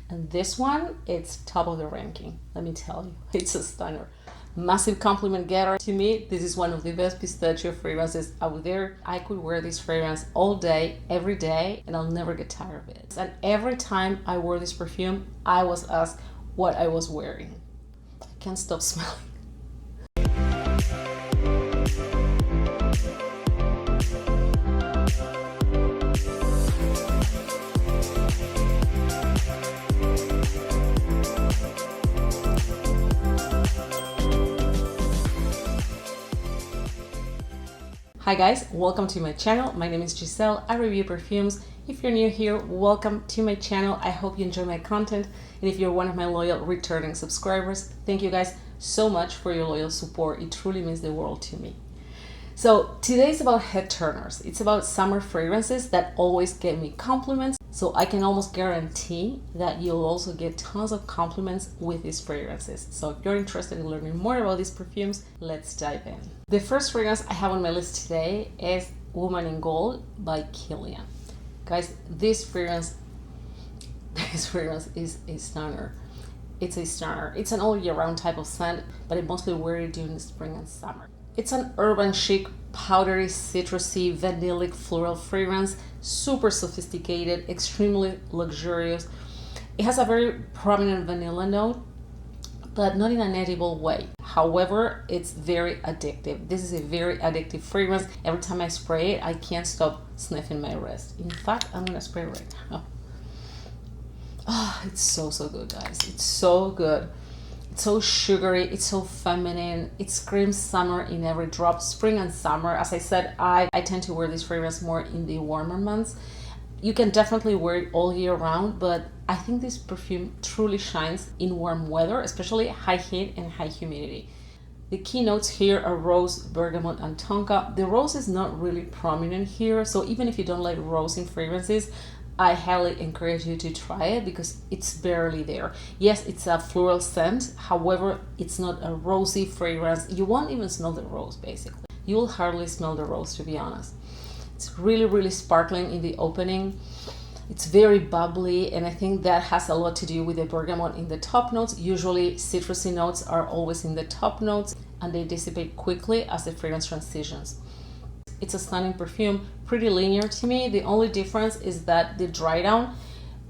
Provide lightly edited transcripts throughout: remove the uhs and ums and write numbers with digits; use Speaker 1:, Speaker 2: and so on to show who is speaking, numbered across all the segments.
Speaker 1: And this one, it's top of the ranking. Let me tell you, it's a stunner. Massive compliment getter. To me, this is one of the best pistachio fragrances out there. I could wear this fragrance all day, every day, and I'll never get tired of it. And every time I wore this perfume, I was asked what I was wearing. I can't stop smelling. Hi guys, welcome to my channel. My name is Giselle. I review perfumes. If you're new here, welcome to my channel. I hope you enjoy my content. And if you're one of my loyal returning subscribers, thank you guys so much for your loyal support. It truly means the world to me. So today is about head turners. It's about summer fragrances that always get me compliments. So I can almost guarantee that you'll also get tons of compliments with these fragrances. So if you're interested in learning more about these perfumes, let's dive in. The first fragrance I have on my list today is Woman in Gold by Kilian. Guys, this fragrance is a stunner. It's a stunner. It's an all year round type of scent, but I mostly wear it during the spring and summer. It's an urban chic, powdery, citrusy, vanillic floral fragrance, super sophisticated, extremely luxurious. It has a very prominent vanilla note, but not in an edible way. However, it's very addictive. This is a very addictive fragrance. Every time I spray it, I can't stop sniffing my wrist. In fact, I'm gonna spray right now. Oh, it's so good, guys. It's so good. It's so sugary, it's so feminine, it screams summer in every drop, spring and summer. As I said, I tend to wear this fragrance more in the warmer months. You can definitely wear it all year round, but I think this perfume truly shines in warm weather, especially high heat and high humidity. The key notes here are rose, bergamot, and tonka. The rose is not really prominent here, so even if you don't like rose in fragrances, I highly encourage you to try it because it's barely there. Yes, it's a floral scent, however, it's not a rosy fragrance. You won't even smell the rose, basically. You will hardly smell the rose, to be honest. It's really sparkling in the opening. It's very bubbly, and I think that has a lot to do with the bergamot in the top notes. Usually, citrusy notes are always in the top notes, and they dissipate quickly as the fragrance transitions. It's a stunning perfume, pretty linear to me. The only difference is that the dry down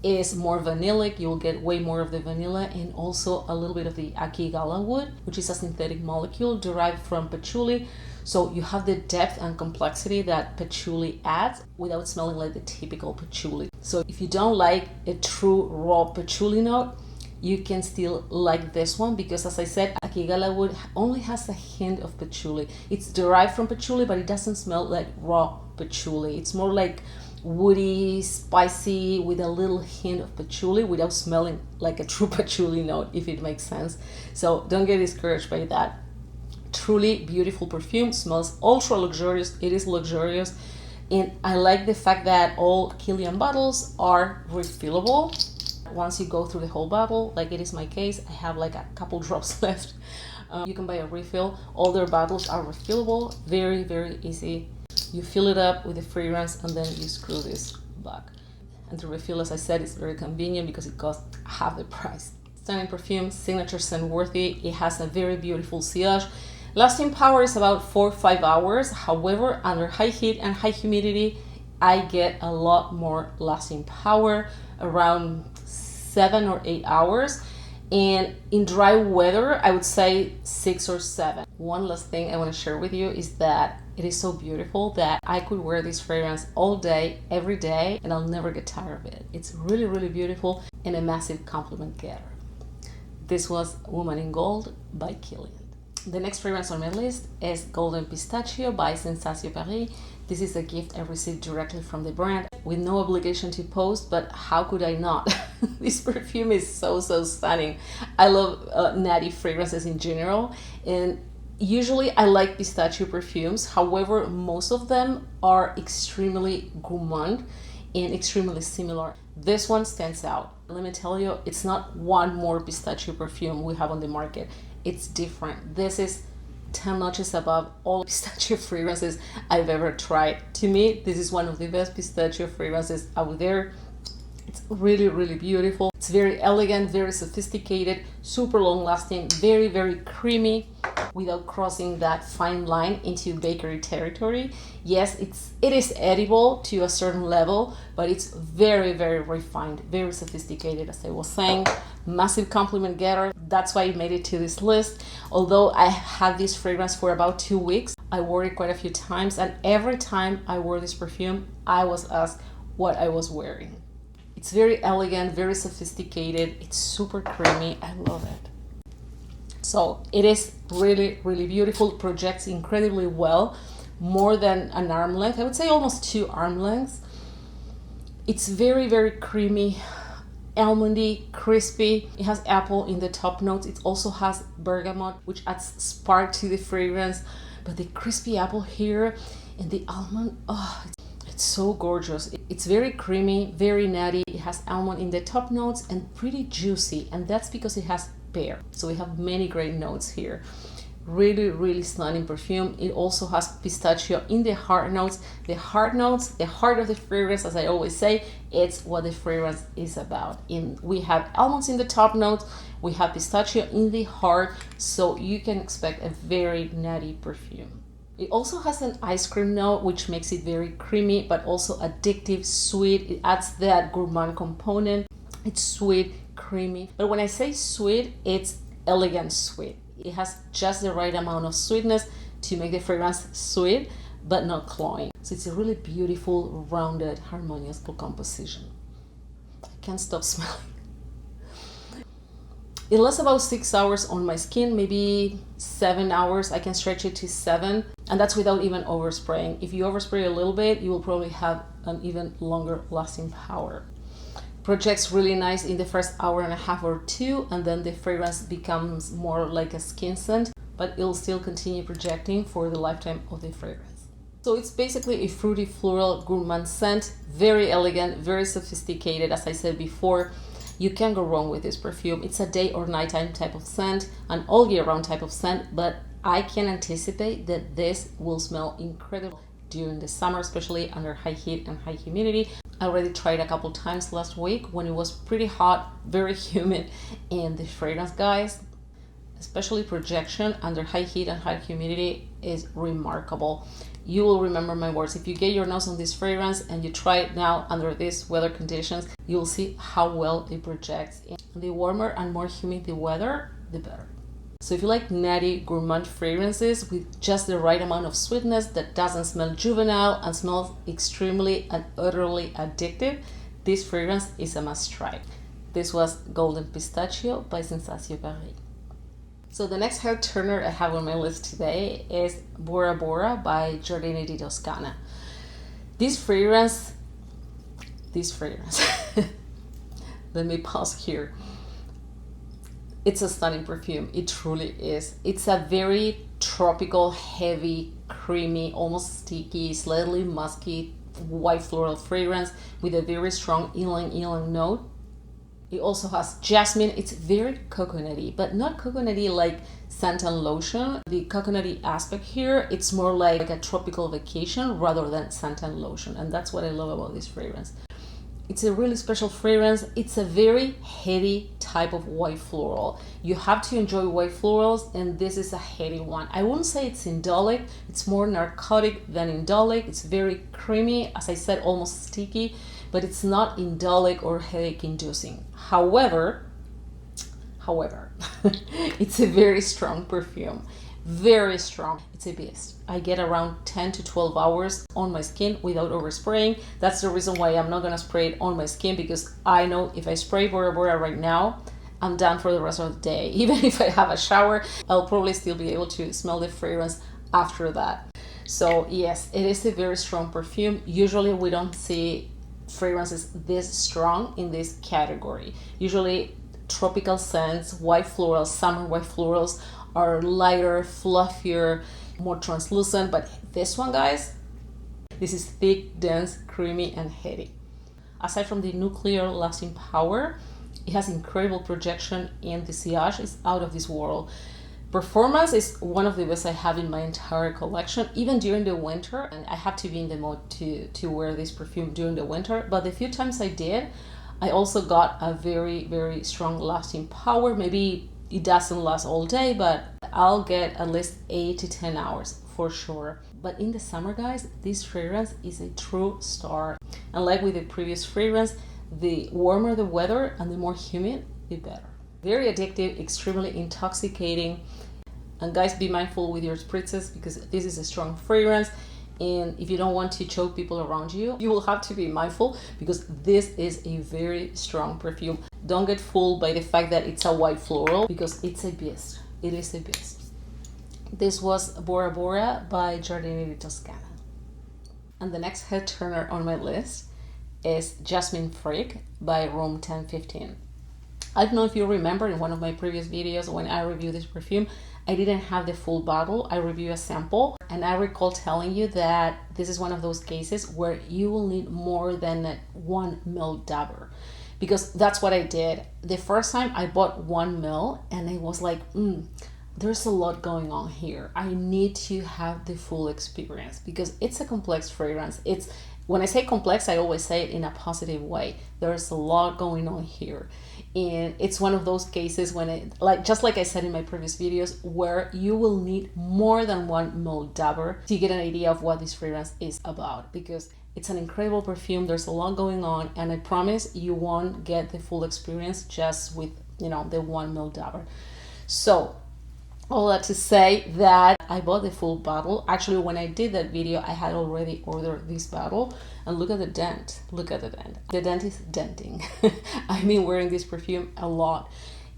Speaker 1: is more vanillic. You'll get way more of the vanilla and also a little bit of the akigala wood, which is a synthetic molecule derived from patchouli. So you have the depth and complexity that patchouli adds without smelling like the typical patchouli. So if you don't like a true raw patchouli note, you can still like this one because, as I said, akigala wood only has a hint of patchouli. It's derived from patchouli, but it doesn't smell like raw patchouli. It's more like woody, spicy, with a little hint of patchouli without smelling like a true patchouli note, if it makes sense. So don't get discouraged by that. Truly beautiful perfume, smells ultra luxurious. It is luxurious. And I like the fact that all Kilian bottles are refillable. Once you go through the whole bottle, like it is my case, I have like a couple drops left. You can buy a refill. All their bottles are refillable, very easy. You fill it up with the fragrance and then you screw this back. And the refill, as I said, is very convenient because it costs half the price. Stunning perfume, signature scent worthy. It has a very beautiful sillage. Lasting power is about 4 or 5 hours. However, under high heat and high humidity, I get a lot more lasting power, around 7 or 8 hours, and in dry weather I would say 6 or 7. One last thing I want to share with you is that it is so beautiful that I could wear this fragrance all day, every day, and I'll never get tired of it. It's really beautiful and a massive compliment getter. This was Woman in Gold by Kilian. The next fragrance on my list is Golden Pistachio by Sensation Paris. This is a gift I received directly from the brand with no obligation to post, but how could I not? This perfume is so stunning. I love natty fragrances in general, and usually I like pistachio perfumes. However, most of them are extremely gourmand and extremely similar. This one stands out. Let me tell you, it's not one more pistachio perfume we have on the market. It's different. This is 10 notches above all pistachio fragrances I've ever tried. To me, this is one of the best pistachio fragrances out there. It's really, really beautiful. It's very elegant, very sophisticated, super long lasting, very, very creamy without crossing that fine line into bakery territory. Yes, it is edible to a certain level, but it's very, very refined, very sophisticated, as I was saying. Massive compliment getter. That's why I made it to this list. Although I had this fragrance for about 2 weeks, I wore it quite a few times, and every time I wore this perfume, I was asked what I was wearing. It's very elegant, very sophisticated. It's super creamy. I love it. So it is really, really beautiful. It projects incredibly well, more than an arm length. I would say almost 2 arm lengths. It's very, very creamy, almondy, crispy. It has apple in the top notes. It also has bergamot, which adds spark to the fragrance. But the crispy apple here and the almond, oh, it's so gorgeous. It's very creamy, very nutty. It has almond in the top notes and pretty juicy. And that's because it has pear. So we have many great notes here. Really, really stunning perfume. It also has pistachio in the heart notes. The heart notes, the heart of the fragrance, as I always say, it's what the fragrance is about. We have almonds in the top notes, we have pistachio in the heart, so you can expect a very nutty perfume. It also has an ice cream note, which makes it very creamy, but also addictive, sweet. It adds that gourmand component. It's sweet, creamy. But when I say sweet, it's elegant sweet. It has just the right amount of sweetness to make the fragrance sweet, but not cloying. So it's a really beautiful, rounded, harmonious composition. I can't stop smelling. It lasts about 6 hours on my skin, maybe 7 hours. I can stretch it to 7, and that's without even overspraying. If you overspray a little bit, you will probably have an even longer lasting power. Projects really nice in the first hour and a half or 2, and then the fragrance becomes more like a skin scent, but it'll still continue projecting for the lifetime of the fragrance. So it's basically a fruity floral gourmand scent, very elegant, very sophisticated. As I said before, you can't go wrong with this perfume. It's a day or nighttime type of scent, an all year round type of scent, but I can anticipate that this will smell incredible during the summer, especially under high heat and high humidity. I already tried a couple times last week when it was pretty hot, very humid, and the fragrance, guys, especially projection under high heat and high humidity, is remarkable. You will remember my words. If you get your nose on this fragrance and you try it now under these weather conditions, you will see how well it projects. And the warmer and more humid the weather, the better. So if you like nutty gourmand fragrances with just the right amount of sweetness that doesn't smell juvenile and smells extremely and utterly addictive, this fragrance is a must try. This was Golden Pistachio by Sensation Paris. So the next head turner I have on my list today is Bora Bora by Giardini di Toscana. This fragrance, let me pause here. It's a stunning perfume. It truly is. It's a very tropical, heavy, creamy, almost sticky, slightly musky, white floral fragrance with a very strong ylang-ylang note. It also has jasmine. It's very coconutty, but not coconutty like scent and lotion. The coconutty aspect here, it's more like a tropical vacation rather than scent and lotion. And that's what I love about this fragrance. It's a really special fragrance. It's a very heady type of white floral. You have to enjoy white florals, and this is a heady one. I wouldn't say it's indolic. It's more narcotic than indolic. It's very creamy, as I said, almost sticky, but it's not indolic or headache inducing. However, it's a very strong perfume. Very strong. It's a beast. I get around 10 to 12 hours on my skin without overspraying. That's the reason why I'm not gonna spray it on my skin, because I know if I spray Bora Bora right now, I'm done for the rest of the day. Even if I have a shower, I'll probably still be able to smell the fragrance after that. So yes, it is a very strong perfume. Usually we don't see fragrances this strong in this category. Usually tropical scents, white florals, summer white florals are lighter, fluffier, more translucent, but this one, guys, this is thick, dense, creamy, and heady. Aside from the nuclear lasting power, it has incredible projection, and the sillage is out of this world. Performance is one of the best I have in my entire collection, even during the winter, and I have to be in the mood to wear this perfume during the winter, but the few times I did, I also got a very, very strong lasting power. Maybe it doesn't last all day, but I'll get at least 8 to 10 hours for sure. But in the summer, guys, this fragrance is a true star. And like with the previous fragrance, the warmer the weather and the more humid, the better. Very addictive, extremely intoxicating. And guys, be mindful with your spritzes because this is a strong fragrance. And if you don't want to choke people around you, you will have to be mindful because this is a very strong perfume. Don't get fooled by the fact that it's a white floral because it's a beast. It is a beast. This was Bora Bora by Giardini di Toscana. And the next head turner on my list is Jasmine Freak by Room 1015. I don't know if you remember in one of my previous videos when I reviewed this perfume, I didn't have the full bottle. I reviewed a sample and I recall telling you that this is one of those cases where you will need more than 1 ml dabber, because that's what I did. The first time I bought 1 ml and I was like, there's a lot going on here. I need to have the full experience because it's a complex fragrance. When I say complex, I always say it in a positive way. There's a lot going on here. And it's one of those cases when just like I said in my previous videos, where you will need more than 1 ml dabber to get an idea of what this fragrance is about, because it's an incredible perfume. There's a lot going on, and I promise you won't get the full experience just with, the 1 ml dabber. So all that to say that I bought the full bottle. Actually, when I did that video, I had already ordered this bottle. And look at the dent. Look at the dent. The dent is denting. I've been wearing this perfume a lot.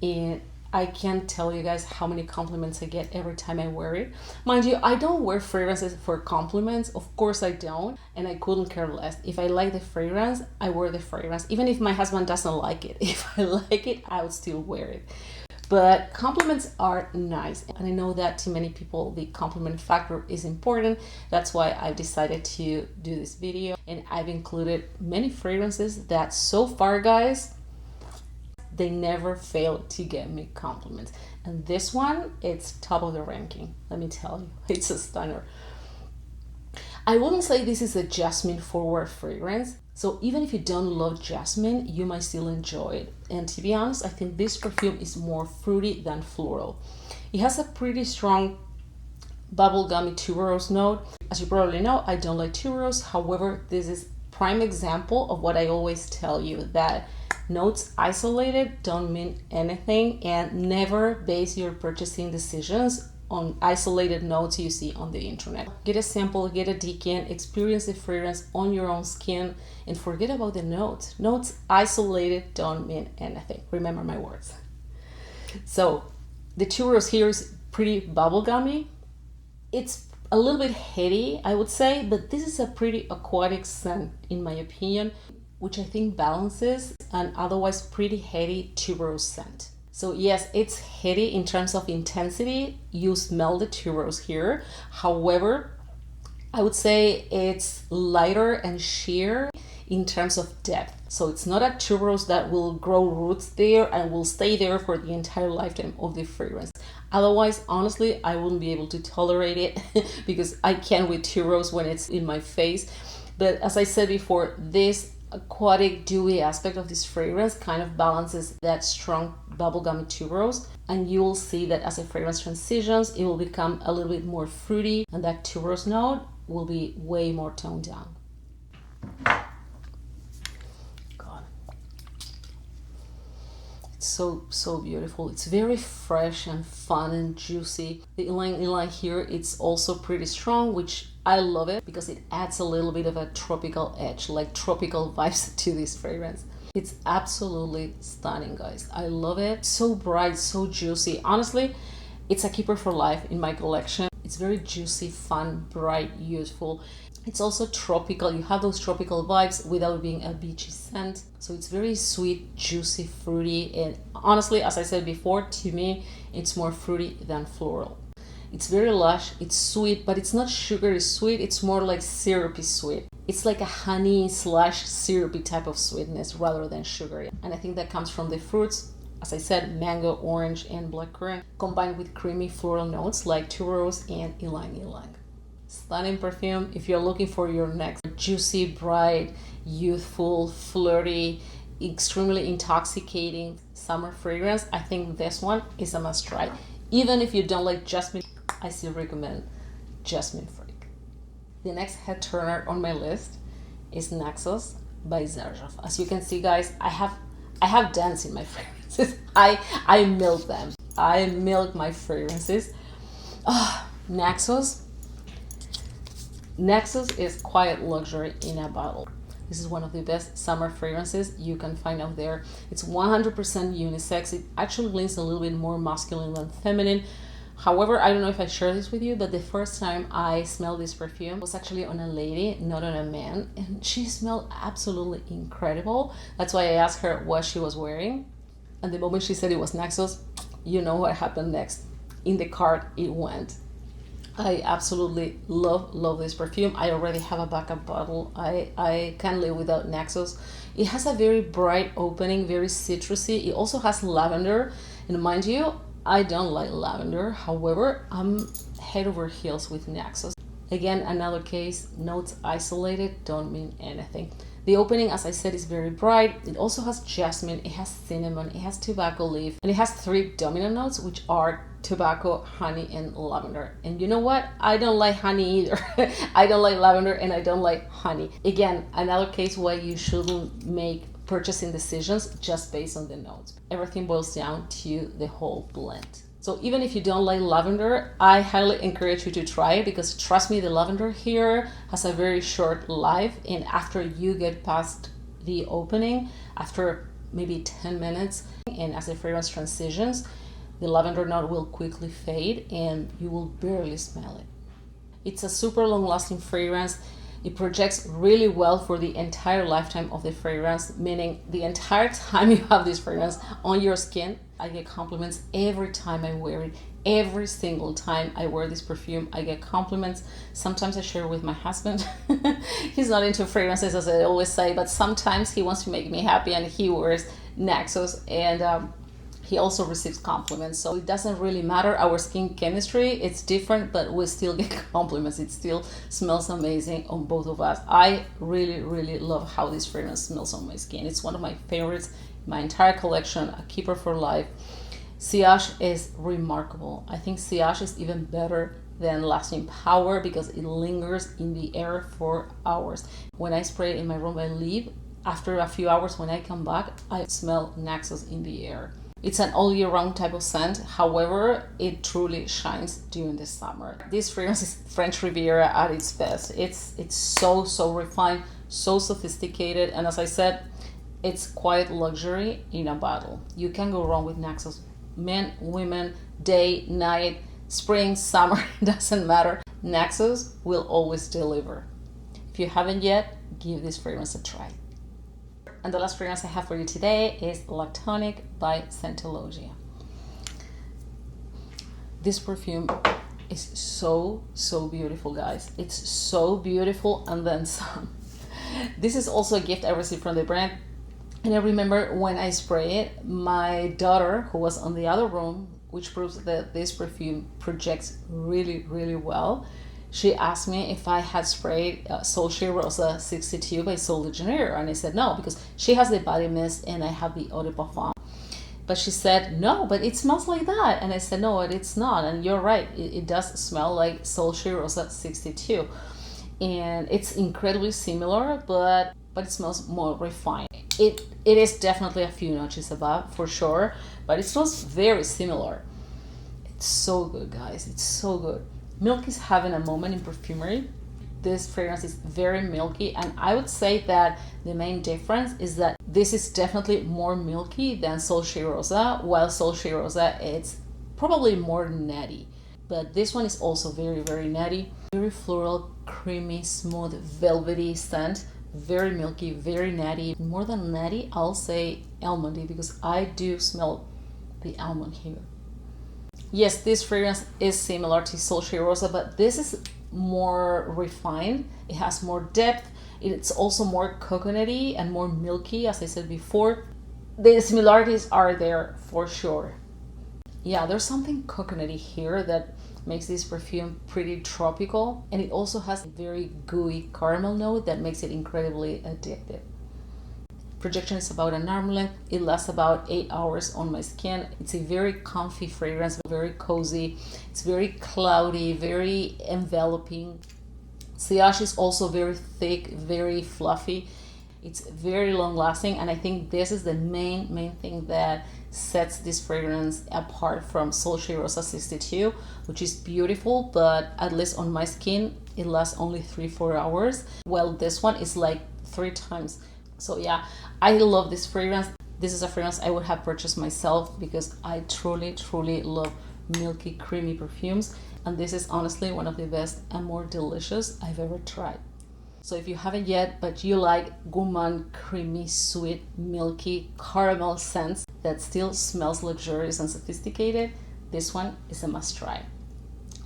Speaker 1: And I can't tell you guys how many compliments I get every time I wear it. Mind you, I don't wear fragrances for compliments. Of course I don't. And I couldn't care less. If I like the fragrance, I wear the fragrance. Even if my husband doesn't like it. If I like it, I would still wear it. But compliments are nice, and I know that to many people the compliment factor is important. That's why I've decided to do this video, and I've included many fragrances that so far, guys, they never fail to get me compliments. And this one, it's top of the ranking, let me tell you. It's a stunner. I wouldn't say this is a jasmine forward fragrance. So even if you don't love jasmine, you might still enjoy it. And to be honest, I think this perfume is more fruity than floral. It has a pretty strong bubblegummy tuberose note. As you probably know, I don't like tuberose. However, this is prime example of what I always tell you, that notes isolated don't mean anything, and never base your purchasing decisions on isolated notes you see on the internet. Get a sample, get a decant, experience the fragrance on your own skin, and forget about the notes. Notes isolated don't mean anything. Remember my words. So the tuberose here is pretty bubblegummy. It's a little bit heady, I would say, but this is a pretty aquatic scent in my opinion, which I think balances an otherwise pretty heady tuberose scent. So yes, it's heady in terms of intensity. You smell the tuberose here. However, I would say it's lighter and sheer in terms of depth. So it's not a tuberose that will grow roots there and will stay there for the entire lifetime of the fragrance. Otherwise, honestly, I wouldn't be able to tolerate it because I can't with tuberose when it's in my face. But as I said before, this aquatic dewy aspect of this fragrance kind of balances that strong bubblegummy tuberose, and you will see that as the fragrance transitions, it will become a little bit more fruity, and that tuberose note will be way more toned down. God, it's so beautiful. It's very fresh and fun and juicy. The ylang here, it's also pretty strong, which I love it because it adds a little bit of a tropical edge, like tropical vibes to this fragrance. It's absolutely stunning, guys. I love it. So bright, so juicy. Honestly, it's a keeper for life in my collection. It's very juicy, fun, bright, youthful. It's also tropical. You have those tropical vibes without being a beachy scent. So it's very sweet, juicy, fruity. And honestly, as I said before, to me, it's more fruity than floral. It's very lush, it's sweet, but it's not sugary sweet, it's more like syrupy sweet. It's like a honey / syrupy type of sweetness rather than sugary. And I think that comes from the fruits, as I said, mango, orange, and blackcurrant, combined with creamy floral notes like tuberose and ylang. Stunning perfume if you're looking for your next juicy, bright, youthful, flirty, extremely intoxicating summer fragrance, I think this one is a must try. Even if you don't like Jasmine, I still recommend Jasmine Freak. The next head turner on my list is Naxos by 𝙤𝙎𝙎. As you can see, guys, I have dance in my fragrances. I milk them. I milk my fragrances. Naxos is quiet luxury in a bottle. This is one of the best summer fragrances you can find out there. It's 100% unisex. It actually leans a little bit more masculine than feminine. However, I don't know if I shared this with you, but the first time I smelled this perfume was actually on a lady, not on a man, and she smelled absolutely incredible. That's why I asked her what she was wearing, and the moment she said it was Naxos, you know what happened next. In the cart it went. I absolutely love this perfume. I already have a backup bottle. I can't live without Naxos. It has a very bright opening, very citrusy. It also has lavender, and mind you, I don't like lavender. However, I'm head over heels with Naxos. Again, another case, notes isolated don't mean anything. The opening, as I said, is very bright. It also has jasmine, it has cinnamon, it has tobacco leaf, and it has 3 dominant notes, which are tobacco, honey, and lavender. And you know what? I don't like honey either. I don't like lavender and I don't like honey. Again, another case why you shouldn't make purchasing decisions just based on the notes. Everything boils down to the whole blend. So even if you don't like lavender, I highly encourage you to try it, because trust me, the lavender here has a very short life, and after you get past the opening, after maybe 10 minutes, and as the fragrance transitions, the lavender note will quickly fade and you will barely smell it. It's a super long-lasting fragrance. It projects really well for the entire lifetime of the fragrance, meaning the entire time you have this fragrance on your skin. I get compliments every time I wear it. Every single time I wear this perfume, I get compliments. Sometimes I share with my husband. He's not into fragrances, as I always say, but sometimes he wants to make me happy and he wears Naxos, and he also receives compliments. So it doesn't really matter our skin chemistry, it's different, but we still get compliments. It still smells amazing on both of us. I really love how this fragrance smells on my skin. It's one of my favorites in my entire collection, a keeper for life. 𝙤𝙎𝙎 is remarkable. I think 𝙤𝙎𝙎 is even better than lasting power because it lingers in the air for hours. When I spray it in my room, I leave. After a few hours, when I come back, I smell Naxos in the air. It's an all year round type of scent. However, it truly shines during the summer. This fragrance is French Riviera at its best. It's so refined, so sophisticated, and as I said, it's quiet luxury in a bottle. You can't go wrong with Naxos. Men, women, day, night, spring, summer, doesn't matter. Naxos will always deliver. If you haven't yet, give this fragrance a try. And the last fragrance I have for you today is 𝘿𝙤𝙀 by Scientology. This perfume is so beautiful, guys. It's so beautiful and then some. This is also a gift I received from the brand. And I remember when I spray it, my daughter, who was on the other room, which proves that this perfume projects really well, she asked me if I had sprayed 𝘁𝐶𝐀 Rosa 62 by Sol de Janeiro, and I said no, because she has the body mist and I have the 𝘿𝙁𝙀. But she said, no, but it smells like that. And I said, no, it's not. And you're right, it does smell like 𝘁𝐶𝐀 Rosa 62. And it's incredibly similar, but it smells more refined. It is definitely a few notches above, for sure, but it smells very similar. It's so good, guys. It's so good. Milk is having a moment in perfumery. This fragrance is very milky, and I would say that the main difference is that this is definitely more milky than 𝘁𝐶𝐀 Rosa, while 𝘁𝐶𝐀 Rosa it's probably more nutty. But this one is also very nutty. Very floral, creamy, smooth, velvety scent. Very milky, very nutty. More than nutty, I'll say almondy, because I do smell the almond here. Yes, this fragrance is similar to 𝘁𝐶𝐀 Rosa, but this is more refined. It has more depth. It's also more coconutty and more milky, as I said before. The similarities are there for sure. Yeah, there's something coconutty here that makes this perfume pretty tropical, and it also has a very gooey caramel note that makes it incredibly addictive. Projection is about an arm length. It lasts about 8 hours on my skin. It's a very comfy fragrance, very cozy. It's very cloudy, very enveloping. Sillage is also very thick, very fluffy. It's very long lasting, and I think this is the main thing that sets this fragrance apart from Dolce Rosa 62, which is beautiful, but at least on my skin, it lasts only 3-4 hours. Well, this one is like 3 times. So yeah, I love this fragrance. This is a fragrance I would have purchased myself because I truly love milky, creamy perfumes. And this is honestly one of the best and more delicious I've ever tried. So if you haven't yet, but you like gourmand, creamy, sweet, milky caramel scents that still smells luxurious and sophisticated, this one is a must try.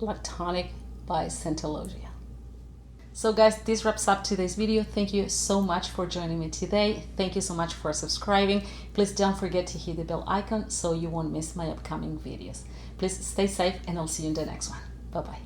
Speaker 1: Lactonic by Scentloggia. So guys, this wraps up today's video. Thank you so much for joining me today. Thank you so much for subscribing. Please don't forget to hit the bell icon so you won't miss my upcoming videos. Please stay safe, and I'll see you in the next one. Bye-bye.